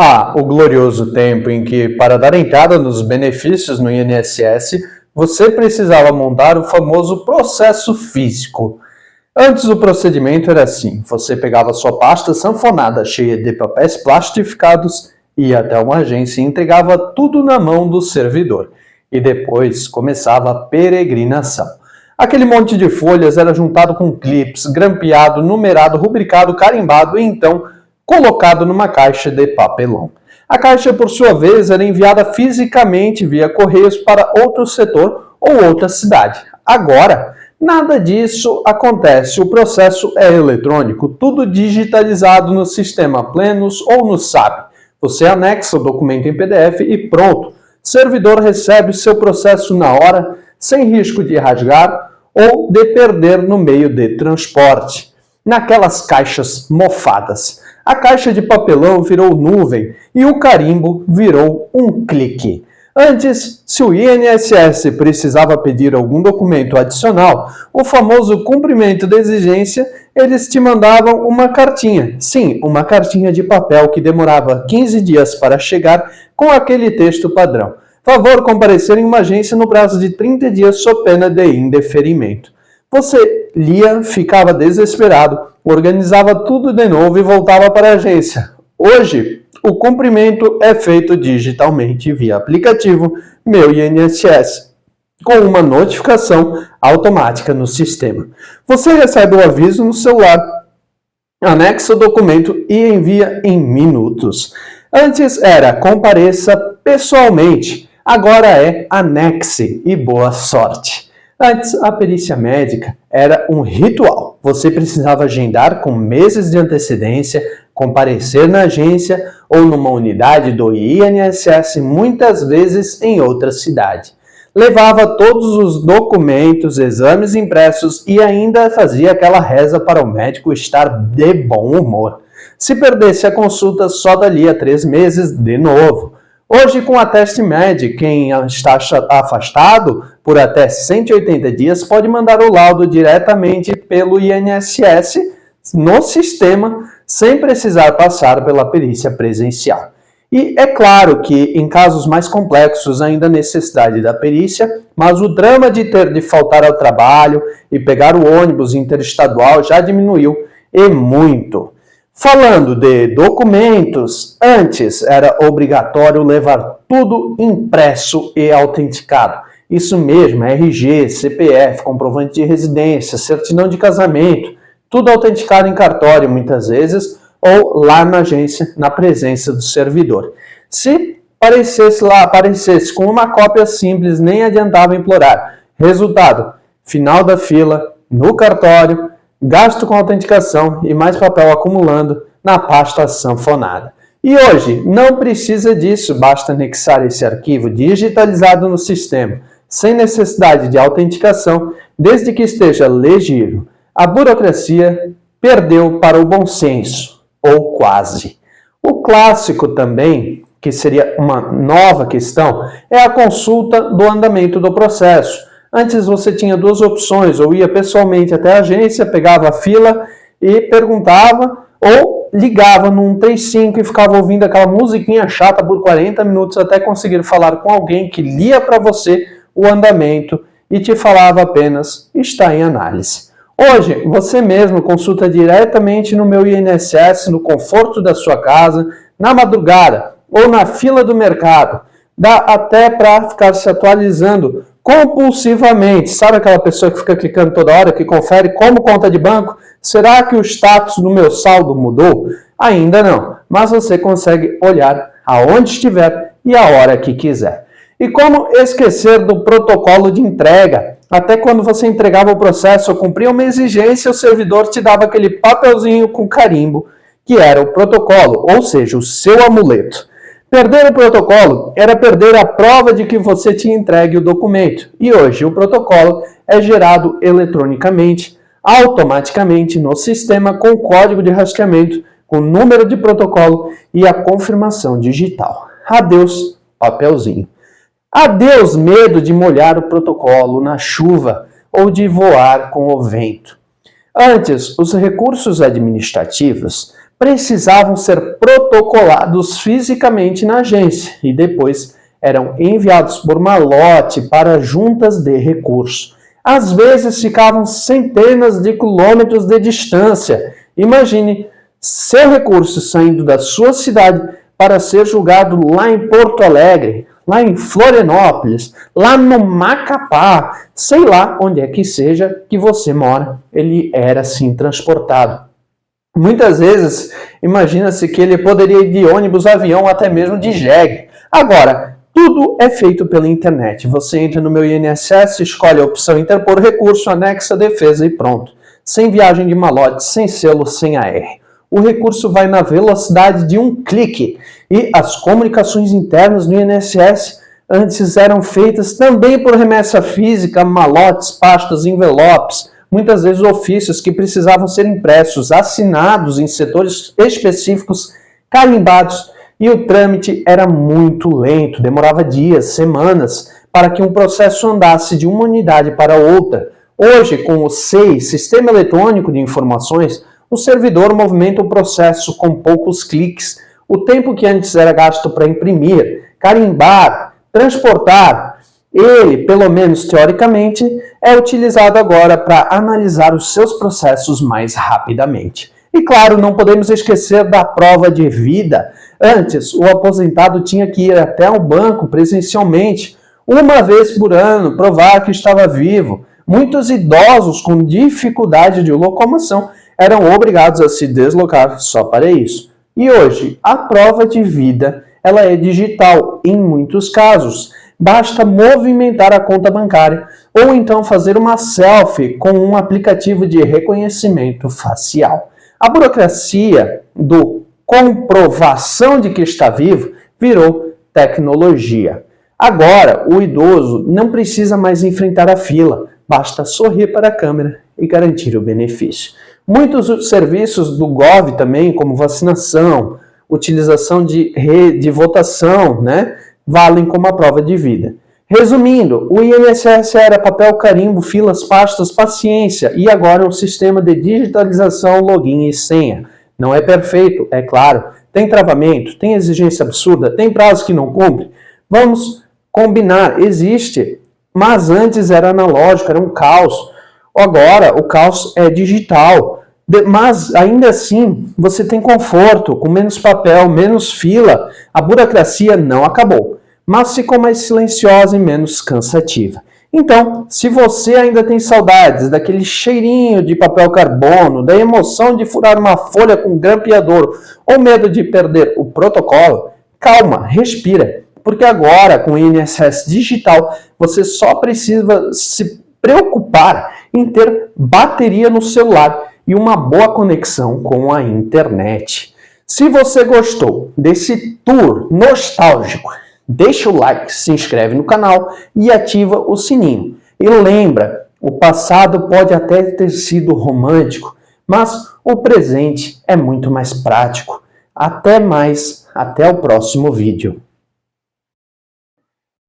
Ah, o glorioso tempo em que, para dar entrada nos benefícios no INSS, você precisava montar o famoso processo físico. Antes o procedimento era assim: você pegava sua pasta sanfonada cheia de papéis plastificados, ia até uma agência e entregava tudo na mão do servidor. E depois começava a peregrinação. Aquele monte de folhas era juntado com clips, grampeado, numerado, rubricado, carimbado e então colocado numa caixa de papelão. A caixa, por sua vez, era enviada fisicamente via correios para outro setor ou outra cidade. Agora, nada disso acontece. O processo é eletrônico, tudo digitalizado no sistema Plenos ou no SAP. Você anexa o documento em PDF e pronto. O servidor recebe seu processo na hora, sem risco de rasgar ou de perder no meio de transporte, naquelas caixas mofadas. A caixa de papelão virou nuvem e o carimbo virou um clique. Antes, se o INSS precisava pedir algum documento adicional, o famoso cumprimento de exigência, eles te mandavam uma cartinha. Sim, uma cartinha de papel que demorava 15 dias para chegar com aquele texto padrão. Favor comparecer em uma agência no prazo de 30 dias sob pena de indeferimento. Você lia, ficava desesperado, organizava tudo de novo e voltava para a agência. Hoje, o cumprimento é feito digitalmente via aplicativo Meu INSS, com uma notificação automática no sistema. Você recebe o aviso no celular, anexa o documento e envia em minutos. Antes era compareça pessoalmente, agora é anexe e boa sorte. Antes, a perícia médica era um ritual. Você precisava agendar com meses de antecedência, comparecer na agência ou numa unidade do INSS, muitas vezes em outra cidade. Levava todos os documentos, exames impressos e ainda fazia aquela reza para o médico estar de bom humor. Se perdesse a consulta, só dali a 3 meses de novo. Hoje, com a TestMed, quem está afastado por até 180 dias pode mandar o laudo diretamente pelo INSS no sistema, sem precisar passar pela perícia presencial. E é claro que em casos mais complexos ainda há necessidade da perícia, mas o drama de ter de faltar ao trabalho e pegar o ônibus interestadual já diminuiu, e muito. Falando de documentos, antes era obrigatório levar tudo impresso e autenticado. Isso mesmo, RG, CPF, comprovante de residência, certidão de casamento, tudo autenticado em cartório muitas vezes, ou lá na agência, na presença do servidor. Se aparecesse com uma cópia simples, nem adiantava implorar. Resultado, final da fila, no cartório, gasto com autenticação e mais papel acumulando na pasta sanfonada. E hoje, não precisa disso, basta anexar esse arquivo digitalizado no sistema, sem necessidade de autenticação, desde que esteja legível. A burocracia perdeu para o bom senso, ou quase. O clássico também, que seria uma nova questão, é a consulta do andamento do processo. Antes você tinha 2 opções, ou ia pessoalmente até a agência, pegava a fila e perguntava, ou ligava no 135 e ficava ouvindo aquela musiquinha chata por 40 minutos até conseguir falar com alguém que lia para você o andamento e te falava apenas, está em análise. Hoje, você mesmo consulta diretamente no Meu INSS, no conforto da sua casa, na madrugada ou na fila do mercado. Dá até para ficar se atualizando compulsivamente. Sabe aquela pessoa que fica clicando toda hora, que confere como conta de banco? Será que o status do meu saldo mudou? Ainda não, mas você consegue olhar aonde estiver e a hora que quiser. E como esquecer do protocolo de entrega? Até quando você entregava o processo ou cumpria uma exigência, o servidor te dava aquele papelzinho com carimbo, que era o protocolo, ou seja, o seu amuleto. Perder o protocolo era perder a prova de que você tinha entregue o documento. E hoje o protocolo é gerado eletronicamente, automaticamente no sistema com código de rastreamento, com número de protocolo e a confirmação digital. Adeus, papelzinho. Adeus medo de molhar o protocolo na chuva ou de voar com o vento. Antes, os recursos administrativos precisavam ser protocolados fisicamente na agência e depois eram enviados por malote para juntas de recurso. Às vezes ficavam centenas de quilômetros de distância. Imagine seu recurso saindo da sua cidade para ser julgado lá em Porto Alegre, lá em Florianópolis, lá no Macapá, sei lá onde é que seja que você mora. Ele era assim transportado. Muitas vezes, imagina-se que ele poderia ir de ônibus, avião, até mesmo de jegue. Agora, tudo é feito pela internet. Você entra no meu INSS, escolhe a opção interpor recurso, anexa defesa e pronto. Sem viagem de malote, sem selo, sem AR. O recurso vai na velocidade de um clique. E as comunicações internas do INSS antes eram feitas também por remessa física, malotes, pastas, envelopes, muitas vezes ofícios que precisavam ser impressos, assinados em setores específicos, carimbados, e o trâmite era muito lento, demorava dias, semanas, para que um processo andasse de uma unidade para outra. Hoje, com o SEI, Sistema Eletrônico de Informações, o servidor movimenta o processo com poucos cliques. O tempo que antes era gasto para imprimir, carimbar, transportar, ele, pelo menos teoricamente, é utilizado agora para analisar os seus processos mais rapidamente. E claro, não podemos esquecer da prova de vida. Antes, o aposentado tinha que ir até o banco presencialmente, uma vez por ano, provar que estava vivo. Muitos idosos com dificuldade de locomoção eram obrigados a se deslocar só para isso. E hoje, a prova de vida ela é digital em muitos casos. Basta movimentar a conta bancária ou então fazer uma selfie com um aplicativo de reconhecimento facial. A burocracia do comprovação de que está vivo virou tecnologia. Agora, o idoso não precisa mais enfrentar a fila, basta sorrir para a câmera e garantir o benefício. Muitos serviços do Gov também, como vacinação, utilização de votação, valem como a prova de vida. Resumindo, o INSS era papel, carimbo, filas, pastas, paciência, e agora é um sistema de digitalização, login e senha. Não é perfeito, é claro. Tem travamento, tem exigência absurda, tem prazo que não cumpre. Vamos combinar, existe, mas antes era analógico, era um caos. Agora o caos é digital, mas ainda assim você tem conforto, com menos papel, menos fila. A burocracia não acabou, mas ficou mais silenciosa e menos cansativa. Então, se você ainda tem saudades daquele cheirinho de papel carbono, da emoção de furar uma folha com grampeador ou medo de perder o protocolo, calma, respira, porque agora com o INSS digital você só precisa se preocupar em ter bateria no celular e uma boa conexão com a internet. Se você gostou desse tour nostálgico, deixa o like, se inscreve no canal e ativa o sininho. E lembra, o passado pode até ter sido romântico, mas o presente é muito mais prático. Até mais, até o próximo vídeo.